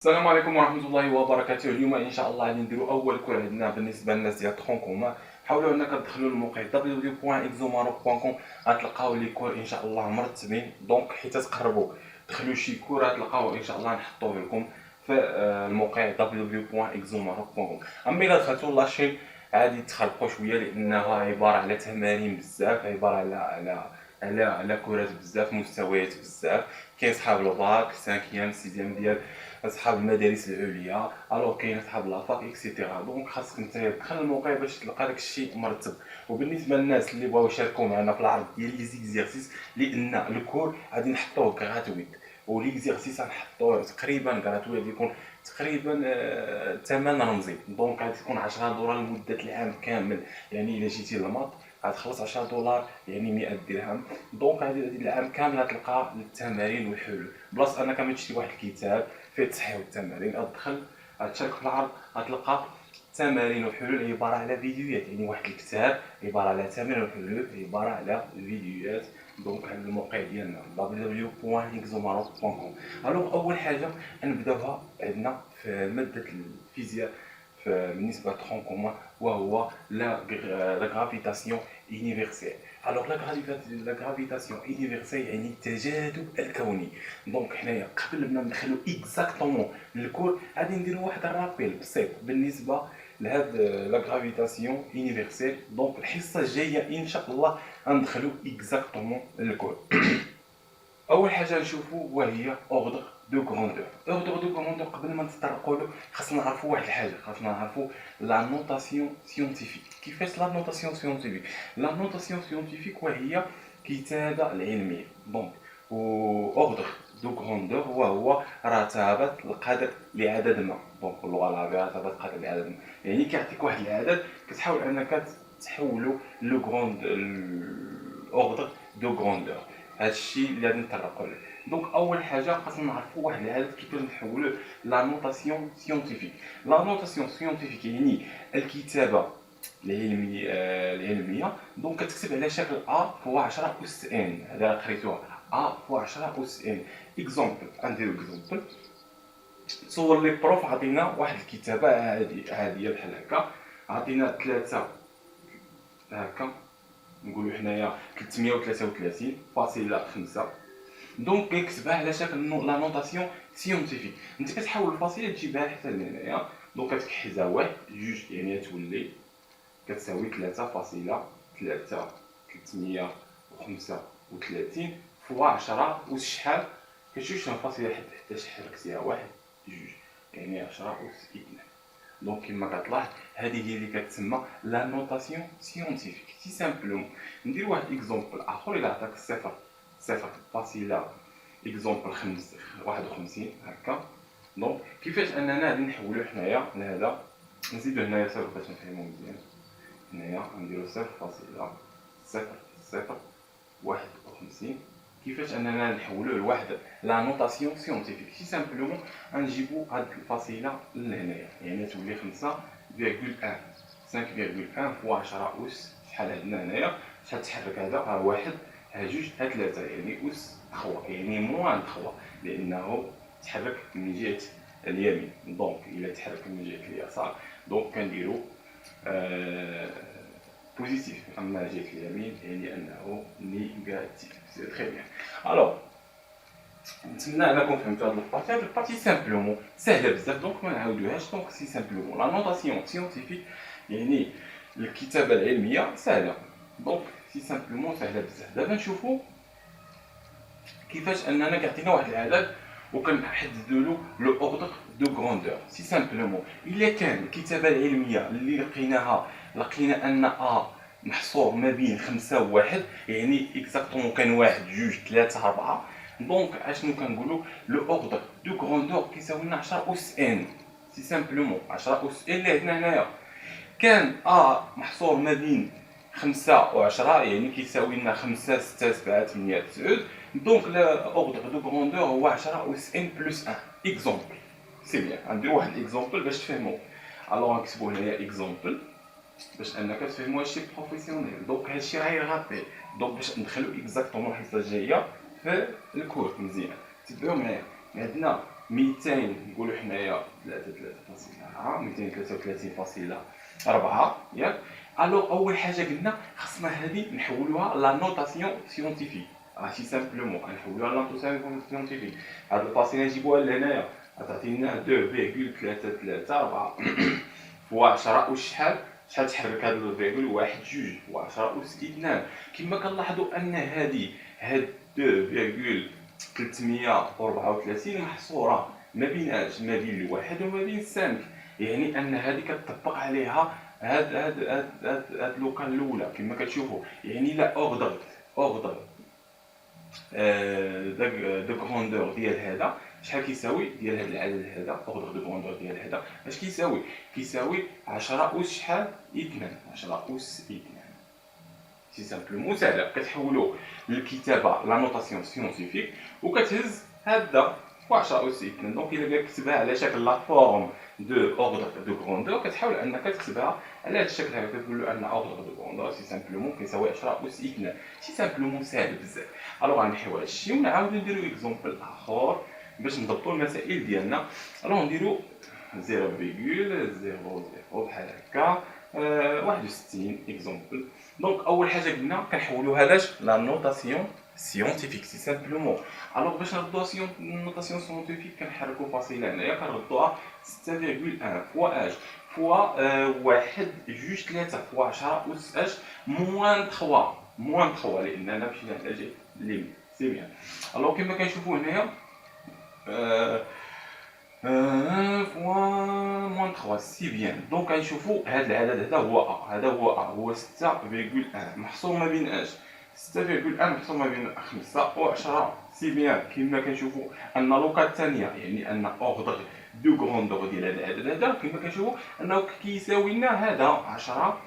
السلام عليكم ورحمة الله وبركاته. اليوم إن شاء الله غادي نديرو أول كور عندنا بالنسبة للناس ديال ترونكوما. حاولوا أنك تدخلوا الموقع www.exomaroc.com، غتلقاو لي كور إن شاء الله مرتبين. دونك حيت تقربوا دخلوا شي كور غتلقاو إن شاء الله نحطوه لكم في الموقع www.exomaroc.com. أما إلا دخلتوا لاشين عادي تخربقوا شوية، لأنها عبارة على تمارين بزاف، عبارة على كرات بزاف، مستويات بزاف. كاين صحاب الباك 5 6 ديال اصحاب المدارس العليا، الوغ كاين اصحاب لافاك اكسيتيرا. دونك خاصك نتا تدخل الموقع باش تلقى داك الشيء مرتب. وبالنسبه للناس اللي بغاو يشاركوا معنا في العرض ديال لي زيكزيرسيس، لان الكور غادي نحطوه غراتويت، وليكزيرسيس غنحطوه تقريبا غراتوي، غادي يكون تقريبا ثمن رمزي. دونك غادي تكون 10 دولار لمده العام كامل. يعني الا جيتي للماط غتخلص 10 دولار، يعني 100 درهم. دونك هذه العام كامل غتلقى التمارين والحلول، بلاص انك ما تشري واحد الكتاب فيه التصحيح والتمارين. ادخل تشارك في العرض غتلقى تمارين وحلول عباره على فيديوهات، يعني واحد الكتاب عباره على تمارين وحلول عباره على فيديوهات. دونك على الموقع ديالنا www.exomaroc.com. الوغ اول حاجه نبداوها عندنا في ماده الفيزياء بالنسبه للترونكوما، وهو لا غرافيتاسيون يونيفرسيل. الوغ لا غرافيتاسيون يونيفرسيل يعني التجاذب الكوني. دونك حنايا قبل ما ندخلو اكزاكتومون للكور غادي نديرو واحد الرابيل بسيط بالنسبه لهاد لا غرافيتاسيون يونيفرسيل. دونك الحصه الجايه ان شاء الله غندخلو اكزاكتومون للكور. اول حاجه نشوفو وهي اوردر دو غروندور. اوردر دو غروندور قبل ما نتطرقوا له خاصنا نعرفوا واحد الحاجه، خاصنا نعرفوا لا نوتاسيون سيونتيفيك. كيفاش لا نوتاسيون سيونتيفيك؟ لا نوتاسيون سيونتيفيك وهي كتابه العلميه. دونك اوردر دو غروندور وهو رتابه القدر لعدد ما. دونك اللغه العربيه رتابه القدر لعدد ما، يعني كيعطيك واحد العدد كتحاول انك تحولو لو غروند اوردر دو غروندور. هادشي اللي غادي نطرقوا له. دونك اول حاجه خاصنا نعرفوا واحد العدد كيفاش نحولوه لا نوتاسيون سيونتيفيك. لا نوتاسيون سيونتيفيك يعني الكتابه العلميه. دونك كتكتب على شكل ا فوا 10 اس ان. هذا قريتوها ا فوا 10 اس ان. اكزومبل، نديرو اكزومبل. تصور لي بروف عطينا واحد الكتابه عاديه بحال هكا، عطينا 3 هكا، نقولوا حنايا 333.5. دونك كنكتبها على شكل لا نوتاسيون سيونتيفيك. انت كتحاول الفاصله تجيبها حتى لهنايا. دونك كتكحزها 1 2، يعني تولي كتساوي 3.335 فوا 10 أس شحال. كتشوف شنو الفاصله حتى شحال حركتيها 1 2، يعني 10 أس 2. دونك كما كتلاحظ هذه هي اللي كتسمى لا نوتاسيون سيونتيفيك. سي سامبلومون ندير واحد اكزومبل اخر. الى عطاك صفر فاصله اكزومبل 51 هكا. دونك كيفاش اننا غادي نحولو حنايا لهذا؟ نزيدو هنايا صفر باش نفهمو مزيان. هنايا نديرو 0.051. كيفاش اننا نحولوه لواحد لا نوتاسيون سيونتيفيك؟ سي سامبلومون غنجيبو هاد الفاصله لهنايا، يعني تولي 5.1 فوا 10 اس شحال عندنا هنايا. شحال تحرك هذا؟ ها 1 ها 2 ها 3، يعني اس خوا، يعني موان خوا، لانه تحرك من جهه اليمين. دونك الا تحرك من جهه اليسار دونك كنديرو بوزيتيف، اما جهه اليمين يعني انه نيجاتيف. سي تري بيان. الوغ نتمنى انكم فهمتوا هاد البارتي. هاد البارتي سامبلومون سهله بزاف، دونك ما نعاودوهاش. دونك سي سامبلومون لا نوتاسيون سيونتيفيك يعني الكتابه العلميه سهله. دونك سي سامبلومون سهله بزاف. دابا نشوفوا كيفاش اننا كيعطينا واحد العدد وكنحددوا له لو اوردر دو غروندور. سي سامبلومون الا كان الكتابه العلميه اللي لقينا ان محصور ما بين 5 و 1، يعني اكزاكتومون كان 1 2 3 4. دونك اشنو كنقولوا؟ لو اوردر دو غروندور كيساوي لنا 10 اس ان. سي سامبلومون 10 اس ان اللي عندنا هنايا كان محصور ما بين 5 و 10، يعني كيساوي لنا 5 6 7 8 9. دونك اوردر دو غروندور هو 10 اس ان بلس 1. اكزومبل سي بيان. غندير واحد الاكزومبل باش تفهموا. الوغ نكتبوا هنايا اكزومبل باش انك تفهموا هادشي بروفيسيونيل. دونك هادشي غير غابي. دونك باش ندخلو اكزاكتومون الحصه الجايه في الكور مزيان تبعوا معايا. عندنا 200 نقولوا حنايا 233.4 ياك. الوغ اول حاجه قلنا خصنا هذه نحولوها لا نوتاسيون سيونتيفيك، سي سامبلومون نحولوها لا نوتاسيون سيونتيفيك. هاد الباسين نجيبوها لهنايا غتعطينا 2.334 فوا 10 وشحال تحرك هاد الفيغول 1 جوج و 10 أس 2. كما كنلاحظوا ان هاد 2.334 محصوره ما بين الواحد وما بين 5، يعني ان هذه كتطبق عليها هاد لوكال الاولى كما كتشوفوا. يعني لا اوردر دو غروندور ديال هذا شحال كيساوي، ديال هذا العدد هذا اوردر دو غروندور ديال هذا اش كيساوي 10 أس شحال 2، 10 أس 2. سي سامبلومون ساهله، كتحولوا للكتابه لا نوتاسيون سيونتيفيك وكتهز هذا و 10 أس 2. دونك الا كتبها على شكل لا فورم دو اوردر دو غروندور كتحاول انك تكتبها على هذا الشكل هذا، كتقول له ان اوردر دو غروندور سي سامبلومون كيساوي 10 أس 2. سي سامبلومون ساهل بزاف. الوغ غنحيو هذا الشيء ونعاودو نديرو اكزومبل اخر باش نضبطو المسائل ديالنا. الوغ نديرو 0.00 بحال هكا 61 اكزومبل. دونك اول حاجه قلنا كنحولوها لاش لا نوتاسيون سيونتيفيك سي سامبلومون. الوغ باش نردوها نوتاسيون سيونتيفيك كنحركو فاصله هنايا كنردوها 6.1 فوا اش فوا 1 جوج 3 فوا 10 أس اش موان 3 لاننا مشينا على جهه ليميت. سي بيان. الوغ كما كنشوفوا هنايا فوا موان 3 سي بيان. دونك كنشوفوا هذا العدد هذا هو 6.1 محصور ما بين اش 6.1 محصور ما بين 5 و 10. سي بيان. كما كنشوفوا ان لوكا الثانيه يعني ان اوردر دو غروندور ديال هذا العدد هذا كما كنشوفوا انه كيساوي لنا هذا 10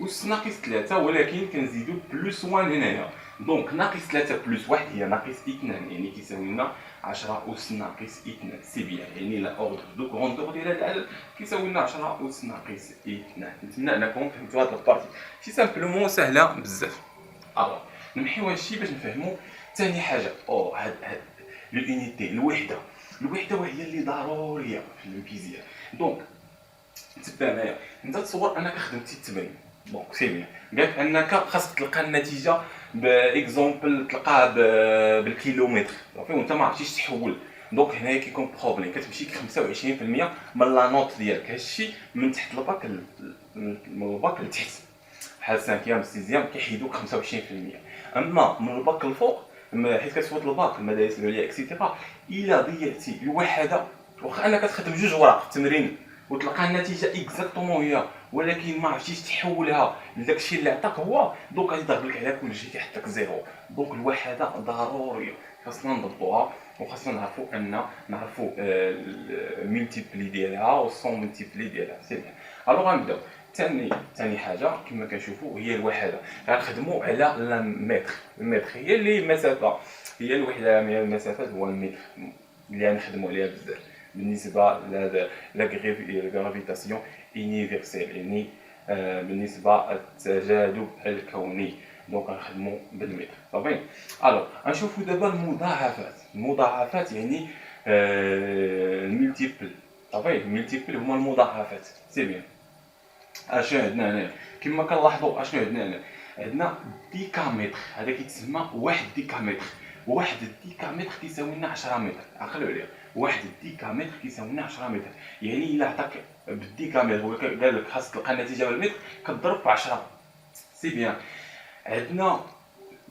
أس ناقص 3، ولكن كنزيدو بلس 1 هنايا. دونك ناقص 3 بلس 1 هي ناقص 2، يعني كيساوي لنا 10 أس ناقص 2. سي بيان. يعني لا اوردر دو غروندور ديال هذا العدد كيساوي لنا 10 أس ناقص 2. نتمنى انكم فهمتوا هذه البارتي. سي سامبلومون سهله بزاف. الوغ نمحيو هذا الشيء باش نفهموا ثاني حاجه. هاد لونيتي الوحده وهي اللي ضروريه في الفيزياء. دونك تبع معايا انت تصور انك خدمتي التمرين. دونك سي بيان قالك انك خاصك تلقى النتيجه باكزومبل تلقاها بالكيلومتر صافي وانت ما عرفتيش تحول. دونك هنايا كيكون بروبليم كتمشيك 25% من لا نوت ديالك. هادشي من تحت الباك من الباك لتحت بحال 5 6 كيحيدوك 25%. اما من الباك الفوق حيت كتفوت الباك المدارس العليا اكسيتيرا الا ضيعتي الوحده واخا انك تخدم جوج وراق في التمرين وتلقى النتيجه اكزاكتومون هي ولكن ما عرفتيش تحولها لداكشي اللي عطاك هو، دونك غادي يضرب لك على كلشي كيحطك زيرو. دونك الوحده ضروريه خاصنا نضبطوها وخاصنا نعرفوا الملتيبلي ديالها والسون ملتيبلي ديالها. سي بيان. الوغ غنبداو ثاني حاجه كما كنشوفوا هي الوحده. غنخدموا على المتر هي اللي المسافه، هي الوحده من المسافات هو المتر اللي غنخدموا عليها بزاف بالنسبه للغرافيتاسيون يونيفرسيل، يعني بالنسبه للتجاذب الكوني. دونك غنخدموا بالمتر صافي. الوغ غنشوفوا دابا المضاعفات يعني الملتيبل صافي. الملتيبل هما المضاعفات. سي بيان. اشنو عندنا هنا كما كنلاحظوا اشنو عندنا هنا عندنا ديكامتر. هذا كيتسمى 1 ديكامتر. 1 ديكامتر كيساوي لنا 10 متر. عقلوا عليها 1 ديكامتر كيساوي لنا 10 متر. يعني الا عطاك بالديكامتر هو قال لك خاصك تلقى النتيجه بالمتر كتضرب في 10. سي بيان. عندنا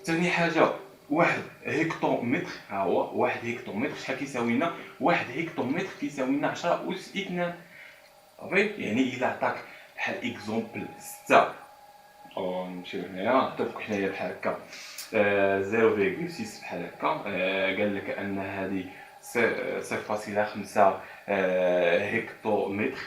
ثاني حاجه 1 هكتومتر. ها هو 1 هكتومتر شحال كيساوي لنا 1 هكتومتر كيساوي لنا 10 أس 2 صافي. يعني الا عطاك بحال اكزومبل 6 نمشيو هنايا عطاوك حنايا بحال هكا 0.6 بحال هكا قال لك ان هذه 0.5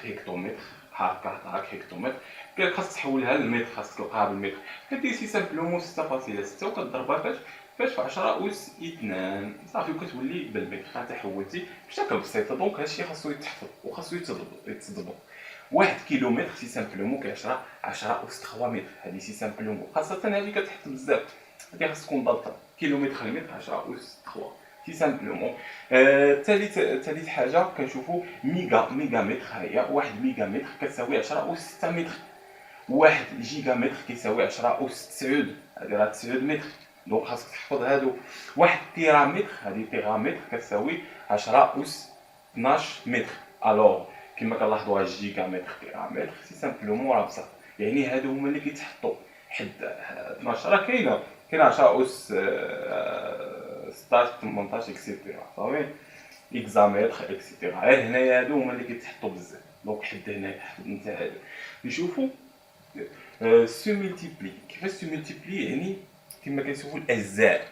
هكتومتر هكا عطاك هكتومتر. قال لك خاصك تحولها للمتر، خاصك تلقاها بالمتر. كدير سي سامبلومون 6.6 وكتضربها فاش في 10 أس 2 صافي وكتولي بالمتر. انت حولتي بشكل بسيط. دونك هادشي خاصو يتحفظ وخاصو يتضبط. 1 كيلومتر سي سامبلومون كي 10 أس 3 متر. هذه سي سامبلومون خاصة هذه كتحط بزاف، هذه خاص تكون ضابطة. كيلومتر لمتر 10 أس 3 سي سامبلومون. ثالث حاجه كنشوفوا ميغا متر. ها هي 1 ميغا متر كتساوي 10 أس 6 متر. 1 جيجا متر كيساوي 10 أس 9، هادي راه 9 متر. دونك خاصك تحفظ هادو. 1 تيرا متر، هادي تيرا متر كتساوي 10 أس 12 متر. الوغ كما كنلاحظوا جيجا متر تيرا متر سي سامبلومون راه بصح، يعني هادو هما اللي كيتحطوا حد 12. راه كاينه 10 أس 16 18 اكسيتيرا صافي، اكزامتر اكسيتيرا. غير هنايا هادو هما اللي كيتحطوا بزاف. دونك حد هنايا حد نتا هادو نشوفوا سو ملتيبلي. كيفاش سو ملتيبلي؟ يعني كما كنشوفوا الاجزاء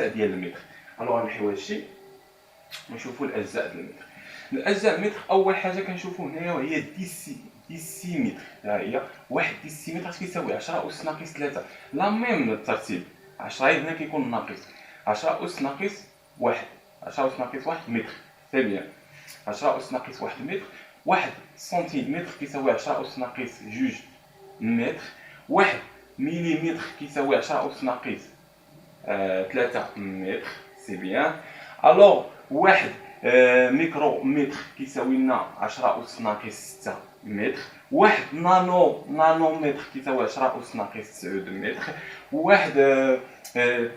ديال المتر. الوغ نحيو هادشي ونشوفوا الاجزاء ديال المتر. الاجزاء المتر اول حاجه كنشوفوا هنايا وهي ديسيمتر. ها هي 1 ديسيمتر اش كيساوي 10 أس ناقص 3. لا ميم الترتيب 10 هنا كيكون ناقص 10 أس ناقص 1، 10 أس ناقص 1 متر. سي بيان 10 أس ناقص 1 متر. 1 سنتيمتر كيساوي 10 أس ناقص 2 متر. 1 مليمتر كيساوي 10 أس ناقص 3 متر. سي بيان. الوغ 1 ميكرومتر كيساوي لنا 10 أس ناقص 6 متر. 1 نانومتر كيساوي 10 أس ناقص 9 متر. 1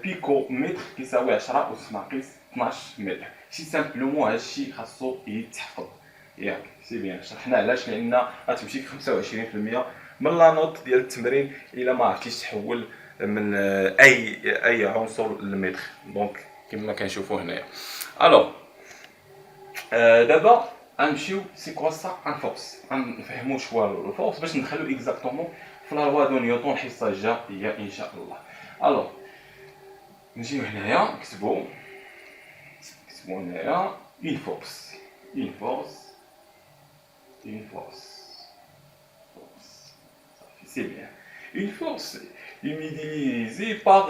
بيكو متر كيساوي 10 أس ناقص 12 متر. سي سامبلومون هادشي خاصو يتحفظ ياك. سي بيان شرحنا علاش، لان غتمشيك 25% من لا نوت ديال التمرين الا ما عرفتيش تحول من اي عنصر للمتر. دونك كما كنشوفوا هنايا. الوغ دابا غنمشيو سي كوا سا ان فورس، غنفهموا شوا الفورس باش ندخلو اكزاكتومون في لا لوا دو نيوتن الحصه الجايه ان شاء الله. الوغ نجيو هنايا نكتبو هنايا une force c'est bien. Une force est modélisée par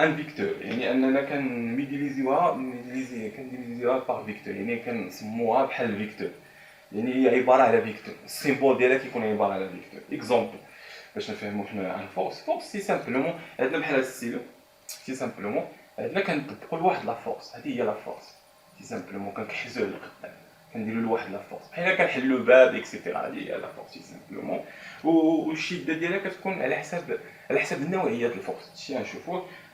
un vecteur. يعني اننا كنموديليزيوها par vecteur، يعني كنسموها بحال فيكتور. يعني هي عباره على فيكتور، السيمبول ديالها كيكون عباره على فيكتور. اكزومبل باش نفهموا حنا ان فورس سي سامبلومون عندنا بحال هاد السيلو. سي سامبلومون عندنا كنطبقوا لواحد لا فورس، هذه هي لا فورس. سي سامبلومون كنكحزوه للقدام، كنديروا لواحد لا فورس بحال كنحلوا باب اكسيتيرا. هذه هي لا فورس سي سامبلومون. والشده ديالها كتكون على حسب النوعيه ديال الفورس. هادشي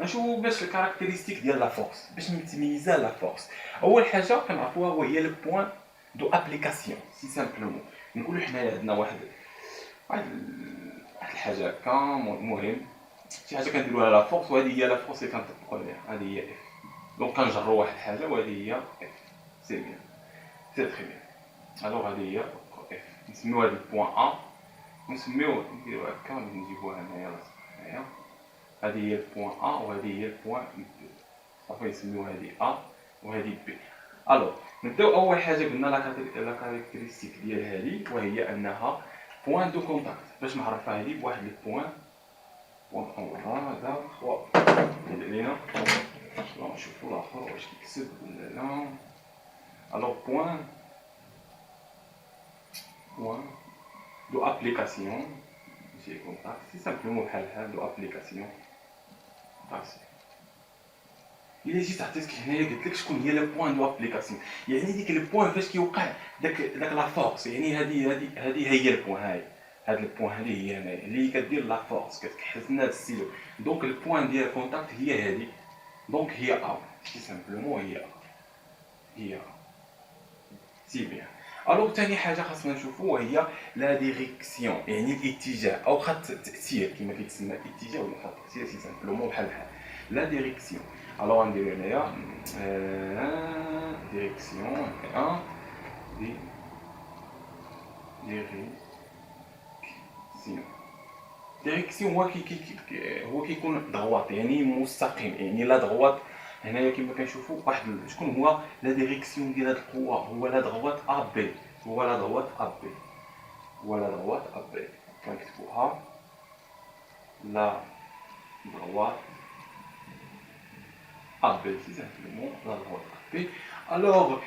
غنشوفوا باش الكاركتيرستيك ديال لا فورس، باش نتميزها لا فورس. اول حاجه كنعرفوها وهي لو بوين دو ابليكاسيون. سي سامبلومون نقولوا حنايا عندنا واحد الحاجه هكا مهم، شي حاجه كنديروها لا فورس، وهذه هي لا فورس اللي كنطبقوا عليها. هذه هي اف. دونك كنجروا واحد الحاجه وهذه هي اف. سي بيان سي تري بيان. الوغ هذه هي اف، نسميو هذا البوان ا، نسميو نديرو هكا ونجيبوها هنايا هنايا. هذه هي البوان ا وهذه هي البوان بي. صافي نسميو هذه ا وهذه بي. الوغ نبداو اول حاجه قلنا لا كاركتيرستيك ديال هذه وهي انها بوين دو كونتاكت. باش نعرفها هذه بواحد لي بوين هذا هو علينا. نشوفوا الاخر واش كيكسب ولا لا. الوغ بوين دو ابليكاسيون ماشي كونتاكت. سي سامبلومون بحال دو ابليكاسيون. الا جيت عطيتك هنايا قلت لك شكون هي لو بوين دو ابليكاسيون، يعني ديك لو بوين فاش كيوقع داك لا فورس. يعني هذه هي البوين. هاد البوين هذه هي هنايا اللي كدير لا فورس، كتكحز لنا هاد السيلو. دونك البوين ديال الكونتاكت هي هذه. دونك هي ا سي سامبلومون هي سي بيان. الوغ ثاني حاجه خاصنا نشوفوا وهي لا ديريكسيون، يعني الاتجاه او خط التاثير كما كيتسمى الاتجاه ولا خط التاثير. سي سامبلومون بحال لا ديريكسيون. الوغ غنديرو هنايا ديريكسيون ديريكسيون هو كيكون دغواط، يعني مستقيم. يعني لا دغواط هنايا كما كنشوفوا واحد شكون هو لا ديريكسيون ديال هاد القوه، هو لا دغواط ا بي. كنكتبوها لا دغواط ا بي. سي سامبلومون لا دغواط ا بي. الوغ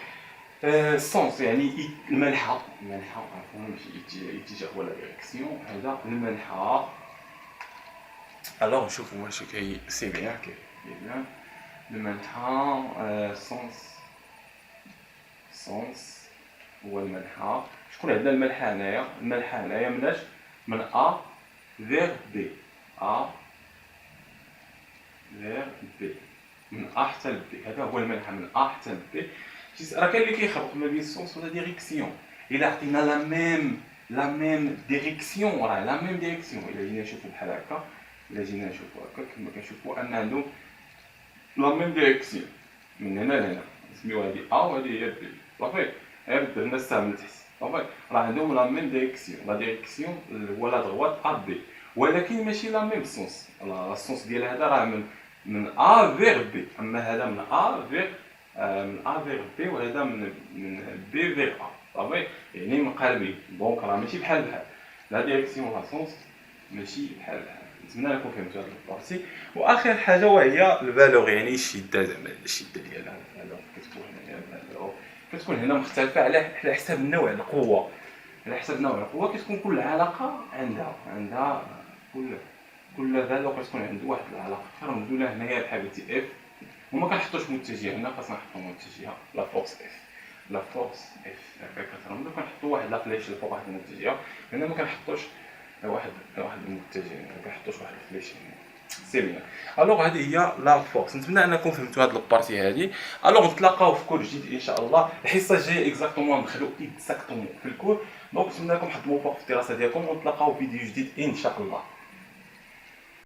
سونس يعني المنحى عفوا ماشي اتجاه ولا ديريكسيون، هذا المنحى. الوغ نشوفوا واش سي بيان كيف بيان. المنحى سونس هو المنحى. شكون عندنا المنحى هنايا؟ المنحى هنايا مناش من A vers B، A vers B، من A حتى ل B. هذا هو المنحى من A حتى ل B. راه كاين اللي كيخرق ما بين السونس ولا ديريكسيون. الا عطينا لا ميم ديريكسيون راه لا ميم ديريكسيون. الا جينا نشوفو بحال هكا، الا جينا نشوفو هكا كما كنشوفو ان عندهم لا ميم ديريكسيون من هنا لهنا، نسميو هادي A وهادي هي B. صافي غير درنا السهم لتحت. صافي راه عندهم لا ميم ديريكسيون. لا ديريكسيون هو لا دغوات A B، ولكن ماشي لا ميم سونس. لا السونس ديال هذا راه من A vers B، اما هذا من A vers من A vers B، وهذا من B vers A. صافي يعني مقاربين. دونك راه ماشي بحال لا ديريكسيون لا سونس ماشي بحال. نتمنى نكون فهمتوا هاد البارتي. واخر حاجه وهي الفالور، يعني الشده، زعما الشده ديالها. الفالور كتكون هنا مختلفه على حساب نوع القوه. على حسب نوع القوه كتكون كل علاقه عندها كل فالور كتكون عنده واحد العلاقه. كنرمزوا لها هنايا بحال قلتي اف، وما كنحطوش متجهه. هنا خاصنا نحطو متجهه لا فورس اف. لا فورس اف هكا كترمزو، كنحطو واحد لا فليش لفوق واحد المتجهه. هنا ما كنحطوش واحد المتجه، ما كنحطوش واحد الفليش هنا. سي بيان. الوغ هذه هي لا فورس. نتمنى انكم فهمتوا هذه البارتي هذه. الوغ نتلاقاو في كور جديد ان شاء الله. الحصه الجايه اكزاكتومون ندخلو اكزاكتومون في الكور. دونك نتمنى لكم حظ موفق في الدراسه ديالكم، ونتلاقاو في فيديو جديد ان شاء الله.